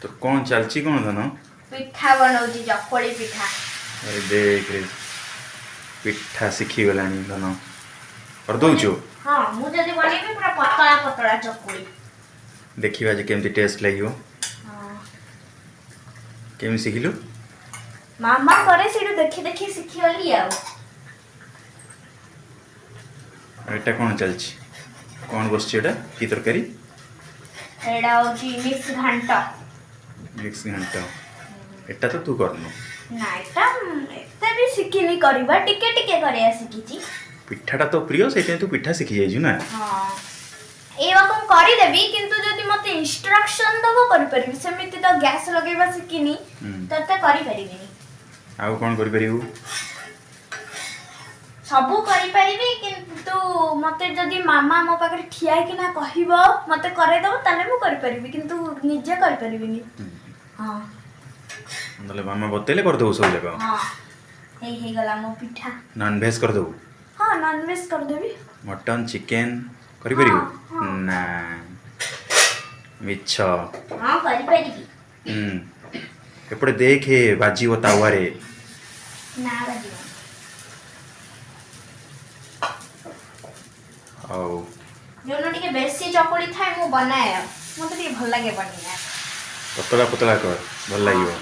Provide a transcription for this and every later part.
तो कौन चलची कौन धन पिठा बनाऊची चकुली पिठा। अरे देख रे पिठा शिखी गलानी धन कर दउछु। हाँ मु जदी बनेबी पूरा पतला पतला चकुली। देखिबा जे केमती टेस्ट लागियो। हाँ केमि शिखिलु मामा करे सेठू देखि देखि शिखी गली आ। एटा कौन चलची कौन बसची एटा की तरकारी एडा होची मिक्स घांट। मिक्स घंटा एटा तो तू करनु ना एटा एते भी शिखिनी करबा टिके टिके करे शिखिची। पिठाटा तो प्रिय से तू पिठा शिखी जाइछु ना। हाँ ए रकम करी देबी किंतु जदी मते इंस्ट्रक्शन दबो करि परबी सेमिति तो गैस लगेबा शिखिनी तते करि परिबिनी। आउ कौन करि परिबु सबू करि परिबी किंतु मते जदी मामा मो पाखरे ठिया कि ना कहिबो मते करे दबो तने मु करि परिबी किंतु निजे करि परिबिनी। हां नले मामा बतेले कर दउ सब जगह। हां हे गला मो पिठा। नॉन वेज कर दउ हां नॉन वेज कर देबी। मटन चिकन करि परिबु ना मिछ हां करि परिबी। एपटे देखे बाजी वो तावारे ना बाजी औ जोनो टिके बेसी चकुली थाए मु बनाए मते टिके भल लागे बनिया। पतला पतला कर भल लागियो।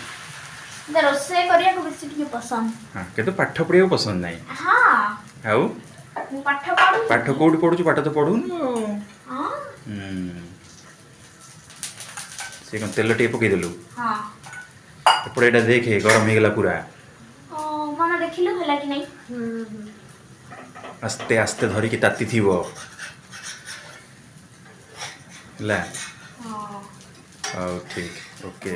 मते रोसे करिया को बेसी टिके पसंद। हां के तो पाठ पढ़ियो पसंद नाही। हां आउ मु पाठ पढु। पाठ कोड पढुछु पाठ तो पढुनु। हां से कौन तेल टे पकई देलु। हां एपटे एटा देखे गरम हे गला पूरा। मामा देखिलु होला कि नहीं। आस्ते आस्ते धरी की ताती थीबो ला। हां औ ठीक ओके।